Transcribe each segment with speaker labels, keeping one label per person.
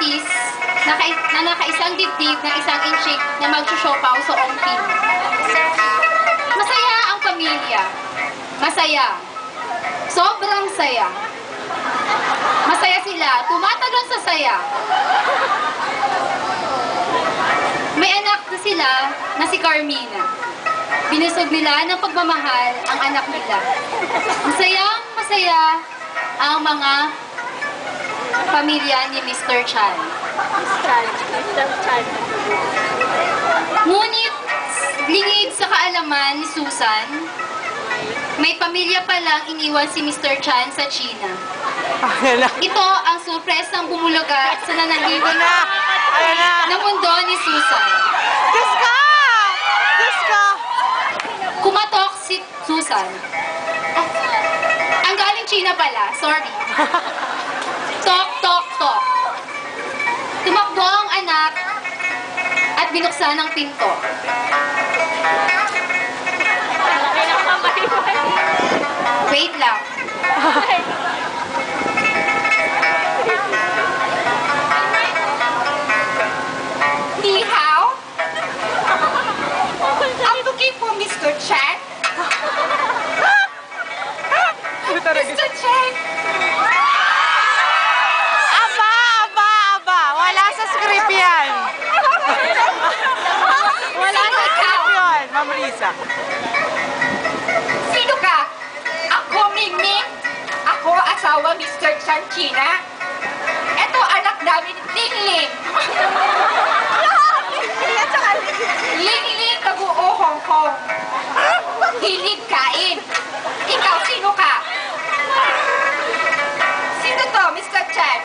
Speaker 1: buntis na nakaisang dibdib ng isang inchik na magsusiopaw sa ongpin. Masaya ang pamilya. Masaya. Sobrang saya. Masaya sila. Tumatalon sa saya. May anak na sila na si Carmina. Binusog nila ng pagmamahal ang anak nila. Masayang masaya ang mga pamilya ni Mr. Chan.
Speaker 2: Mr. Chan.
Speaker 1: Ngunit, lingid sa kaalaman ni Susan, may pamilya palang iniwan si Mr. Chan sa China. Ito ang sorpresang bumulaga sa nanaligo na mundo ni Susan.
Speaker 3: Diyos ka! Diyos ka!
Speaker 1: Kumatok si Susan. Ang galing China pala, sorry. Tok, tok, tok. Tumakbo ang anak at binuksan ang pinto. Wait lang. Ni hao? I'm looking for Mr. Chan. Mr. Chan.
Speaker 3: Aba! Wala sa script yan. Wala sa script yan, Ma'am Risa.
Speaker 1: Sino ka? Ako, Mingming. Ako, asawa Mr. Chan China. Ito, anak namin, Lingling. Lingling, taguo Hong Kong. Hilig kain. Ikaw, sino ka? Sino to, Mr. Chan?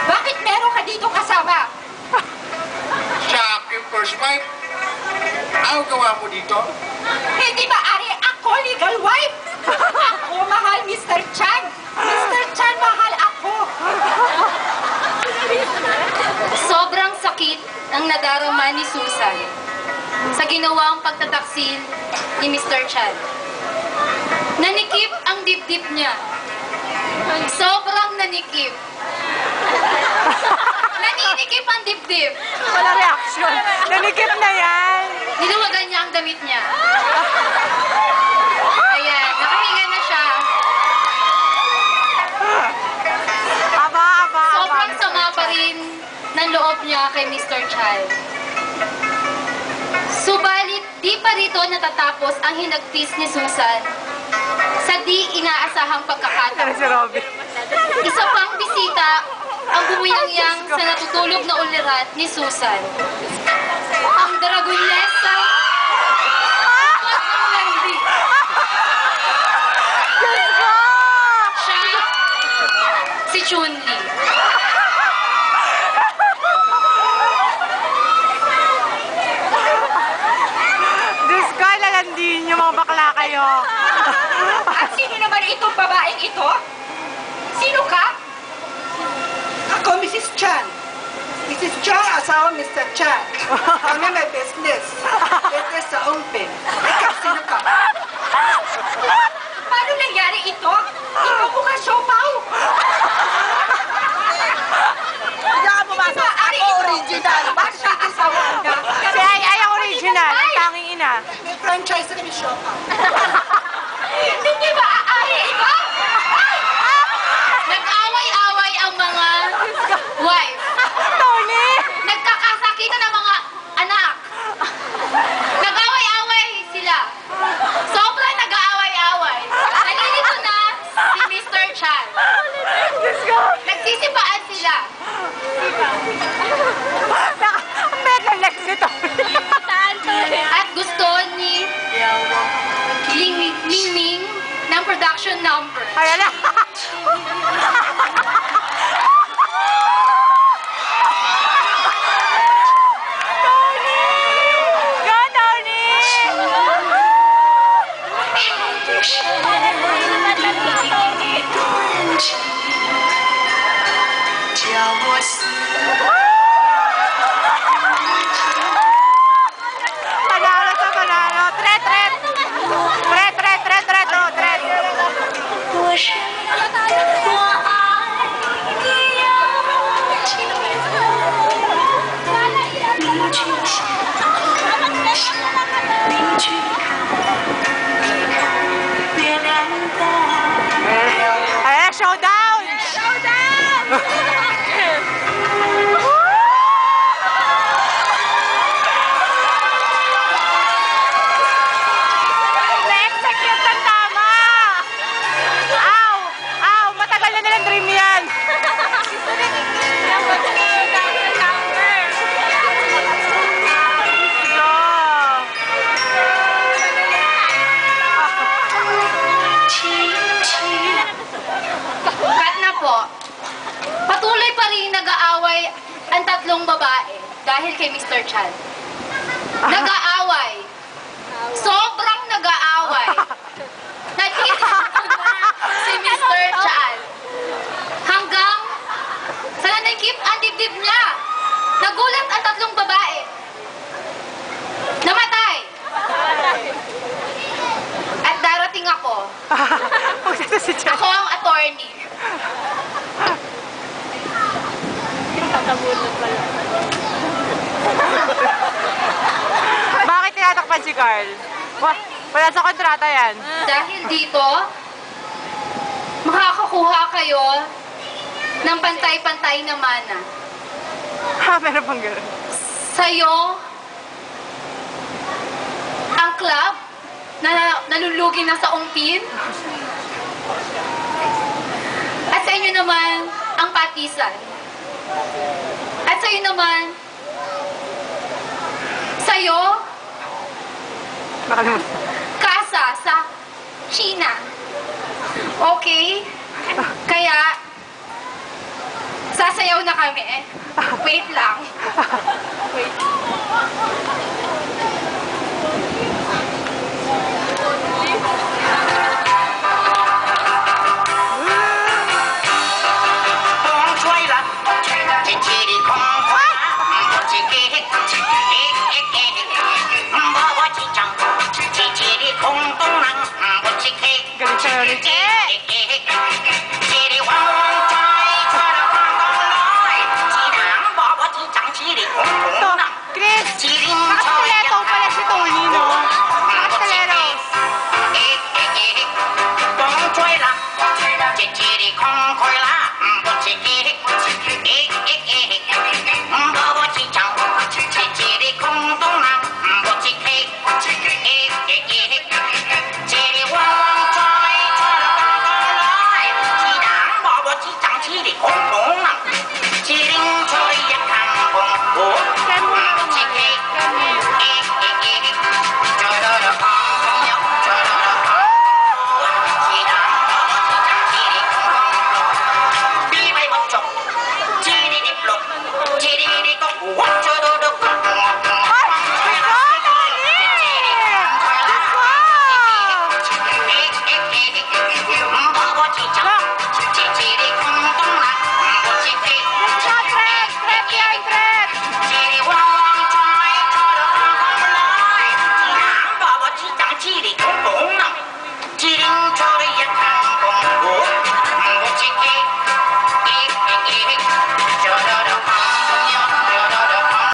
Speaker 1: Bakit meron ka dito kasama?
Speaker 4: Siya aking first wife. Ano gawa mo dito?
Speaker 1: Hindi maaari ako legal wife. Ako mahal Mr. Chan. Mr. Chan, mahal ako. Sobrang sakit ang nadarama ni Susan sa ginawang pagtataksil ni Mr. Chan. Nanikip ang dibdib niya. Sobrang nanikip. Naninikip ang dibdib.
Speaker 3: Wala reaction. Nanikip na yan.
Speaker 1: Niluwagan niya ang damit niya. Ayan, nakahinga na siya.
Speaker 3: Aba.
Speaker 1: Sobrang sama pa rin ng loob niya kay Mr. Chan. Subalit, di pa rito natatapos ang hinagpis ni Susan sa di inaasahang pagkakataon.
Speaker 3: Si Robby.
Speaker 1: Isa pang bisita ang bumuyang-yang sa natutulog na ulirat ni Susan. Ang Dragonesa Wendy.
Speaker 3: Diyos ko!
Speaker 1: Siya si Chun-Li.
Speaker 3: Diyos ko, lalandiin niyo mga bakla kayo.
Speaker 1: At sino naman itong babaeng ito? Sino ka?
Speaker 5: Ako, Mrs. Chan. Mrs. Chan, asawa Mr. Chan. Kami may business. Ito sa Ongpin. Ikaw, sino ka?
Speaker 1: Paano nangyari ito? Ikaw mukha siopaw.
Speaker 5: Hindi ka pumasok. Ako, original.
Speaker 1: Ba siya asawa na?
Speaker 3: Si Ay ang original, ang tanging ina.
Speaker 5: May franchise rin yung shop.
Speaker 1: Hindi ba aari ito? Nag-away-away ang mga wife.
Speaker 3: Tony!
Speaker 1: Nagkakasakitan ng mga anak. Nag-away-away sila. Sobrang nag-aaway-away. Nalilito na si Mr. Chan.
Speaker 3: Diyos ko!
Speaker 1: Nagsisipaan sila.
Speaker 3: Ang bed ng next nito.
Speaker 1: At gusto ni tatlong babae dahil kay Mr. Chan. Nag-aaway. Sobrang nag-aaway. Nagkita si Mr. Chan. Hanggang sa nanikip ang dibdib niya. Nagulat ang tatlong babae. Namatay. At darating ako.
Speaker 3: Si Chan.
Speaker 1: Ako ang attorney.
Speaker 3: Bakit tinatakpan si Carl? Wala sa kontrata yan.
Speaker 1: Dahil dito, makakakuha kayo ng pantay-pantay na mana.
Speaker 3: Ha, meron pang gano'n.
Speaker 1: Sa'yo, ang club na nalulugi na sa umpin. At sa inyo naman, ang patisan. At sa'yo naman, sa'yo, kasa sa China. Okay? Kaya, sasayaw na kami. Wait lang. Wait.
Speaker 3: Galing siya ulit.